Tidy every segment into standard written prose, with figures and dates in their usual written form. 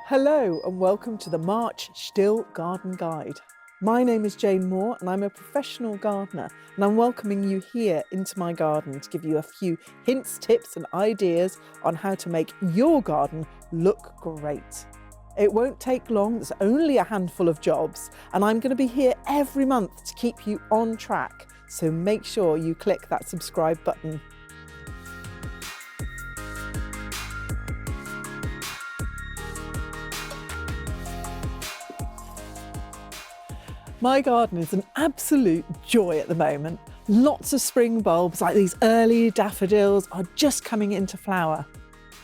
Hello and welcome to the March STIHL Garden Guide. My name is Jane Moore and I'm a professional gardener, and I'm welcoming you here into my garden to give you a few hints, tips and ideas on how to make your garden look great. It won't take long, there's only a handful of jobs, and I'm going to be here every month to keep you on track, so make sure you click that subscribe button. My garden is an absolute joy at the moment. Lots of spring bulbs like these early daffodils are just coming into flower.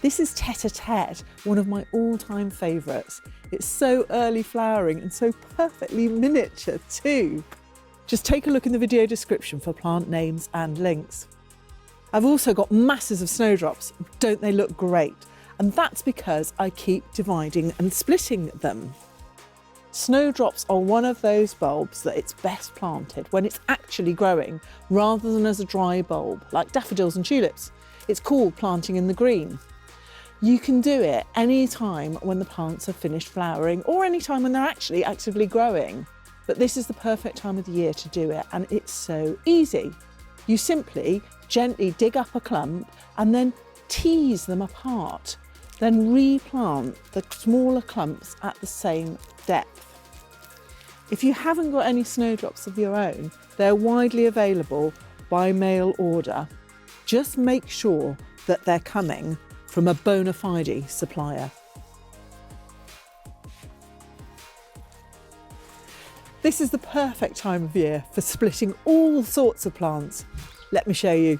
This is Tete-a-Tete, one of my all-time favourites. It's so early flowering and so perfectly miniature too. Just take a look in the video description for plant names and links. I've also got masses of snowdrops. Don't they look great? And that's because I keep dividing and splitting them. Snowdrops are one of those bulbs that it's best planted when it's actually growing rather than as a dry bulb like daffodils and tulips. It's called planting in the green. You can do it any time when the plants have finished flowering or any time when they're actually actively growing. But this is the perfect time of the year to do it, and it's so easy. You simply gently dig up a clump and then tease them apart. Then replant the smaller clumps at the same depth. If you haven't got any snowdrops of your own, they're widely available by mail order. Just make sure that they're coming from a bona fide supplier. This is the perfect time of year for splitting all sorts of plants. Let me show you.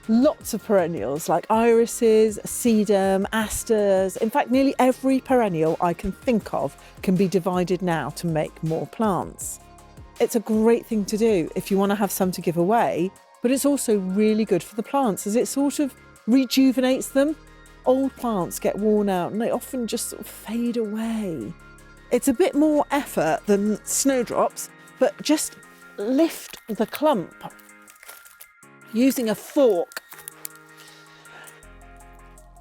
Lots of perennials like irises, sedum, asters. In fact, nearly every perennial I can think of can be divided now to make more plants. It's a great thing to do if you want to have some to give away, but it's also really good for the plants as it sort of rejuvenates them. Old plants get worn out and they often just sort of fade away. It's a bit more effort than snowdrops, but just lift the clump using a fork.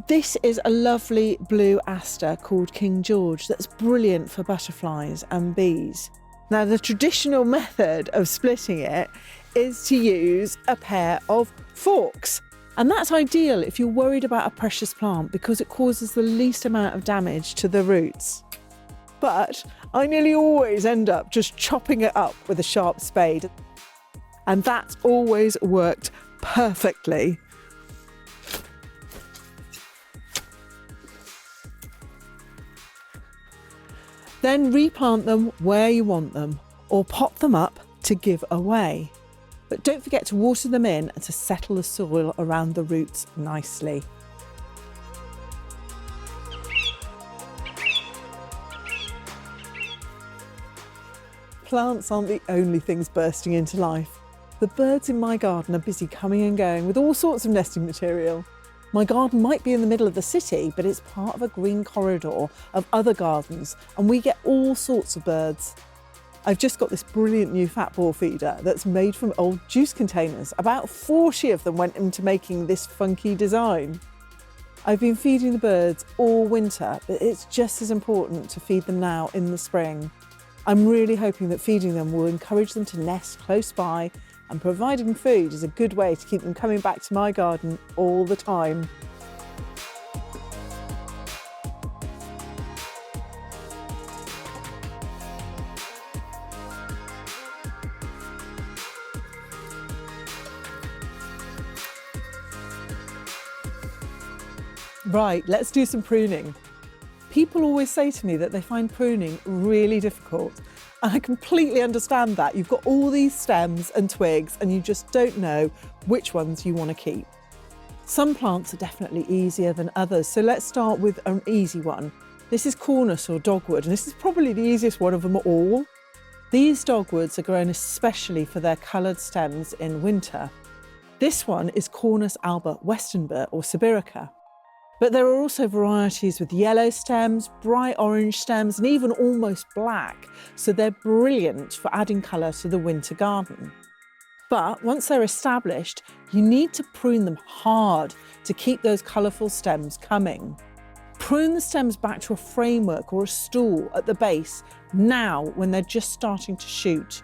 This is a lovely blue aster called King George that's brilliant for butterflies and bees. Now, the traditional method of splitting it is to use a pair of forks. And that's ideal if you're worried about a precious plant because it causes the least amount of damage to the roots. But I nearly always end up just chopping it up with a sharp spade. And that's always worked perfectly. Then replant them where you want them or pot them up to give away. But don't forget to water them in and to settle the soil around the roots nicely. Plants aren't the only things bursting into life. The birds in my garden are busy coming and going with all sorts of nesting material. My garden might be in the middle of the city, but it's part of a green corridor of other gardens, and we get all sorts of birds. I've just got this brilliant new fat ball feeder that's made from old juice containers. About 40 of them went into making this funky design. I've been feeding the birds all winter, but it's just as important to feed them now in the spring. I'm really hoping that feeding them will encourage them to nest close by, and providing food is a good way to keep them coming back to my garden all the time. Right, let's do some pruning. People always say to me that they find pruning really difficult. And I completely understand that. You've got all these stems and twigs and you just don't know which ones you want to keep. Some plants are definitely easier than others, so let's start with an easy one. This is cornus or dogwood, and this is probably the easiest one of them all. These dogwoods are grown especially for their coloured stems in winter. This one is Cornus alba westernbur or sibirica. But there are also varieties with yellow stems, bright orange stems, and even almost black, so they're brilliant for adding colour to the winter garden. But once they're established, you need to prune them hard to keep those colourful stems coming. Prune the stems back to a framework or a stool at the base now when they're just starting to shoot.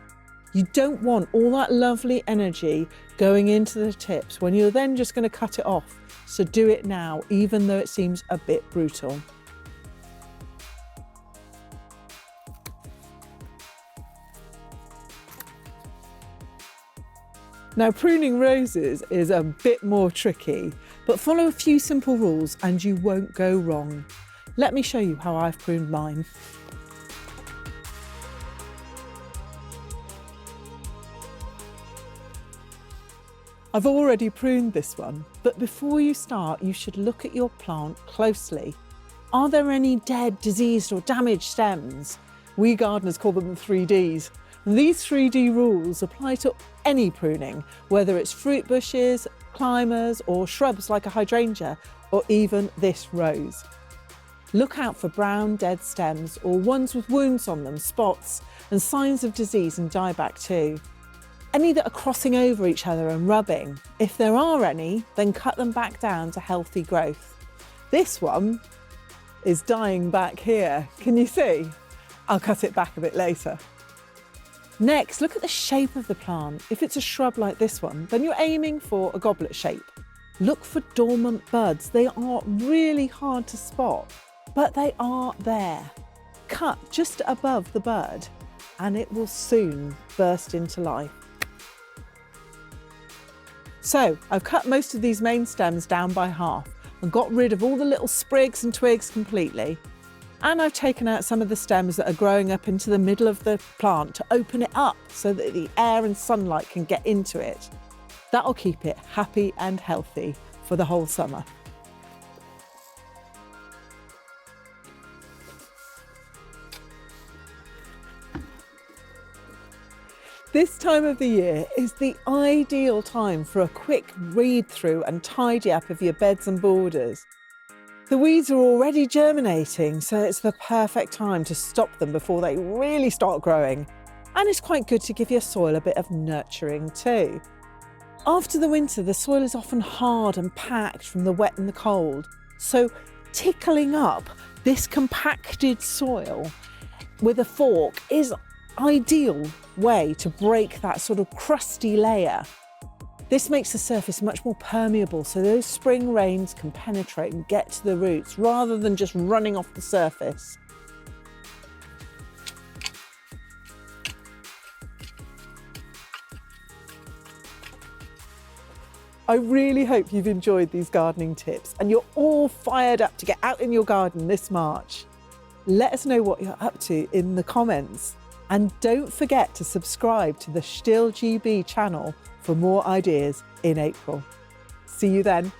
You don't want all that lovely energy going into the tips when you're then just going to cut it off. So do it now, even though it seems a bit brutal. Now, pruning roses is a bit more tricky, but follow a few simple rules and you won't go wrong. Let me show you how I've pruned mine. I've already pruned this one, but before you start, you should look at your plant closely. Are there any dead, diseased or damaged stems? We gardeners call them the 3Ds. These 3D rules apply to any pruning, whether it's fruit bushes, climbers or shrubs like a hydrangea or even this rose. Look out for brown dead stems or ones with wounds on them, spots and signs of disease and dieback too. Any that are crossing over each other and rubbing. If there are any, then cut them back down to healthy growth. This one is dying back here. Can you see? I'll cut it back a bit later. Next, look at the shape of the plant. If it's a shrub like this one, then you're aiming for a goblet shape. Look for dormant buds. They are really hard to spot, but they are there. Cut just above the bud and it will soon burst into life. So I've cut most of these main stems down by half and got rid of all the little sprigs and twigs completely. And I've taken out some of the stems that are growing up into the middle of the plant to open it up so that the air and sunlight can get into it. That'll keep it happy and healthy for the whole summer. This time of the year is the ideal time for a quick read through and tidy up of your beds and borders. The weeds are already germinating, so it's the perfect time to stop them before they really start growing. And it's quite good to give your soil a bit of nurturing too. After the winter, the soil is often hard and packed from the wet and the cold. So tickling up this compacted soil with a fork is an ideal way to break that sort of crusty layer. This makes the surface much more permeable so those spring rains can penetrate and get to the roots rather than just running off the surface. I really hope you've enjoyed these gardening tips and you're all fired up to get out in your garden this March. Let us know what you're up to in the comments. And don't forget to subscribe to the STIHL GB channel for more ideas in April. See you then.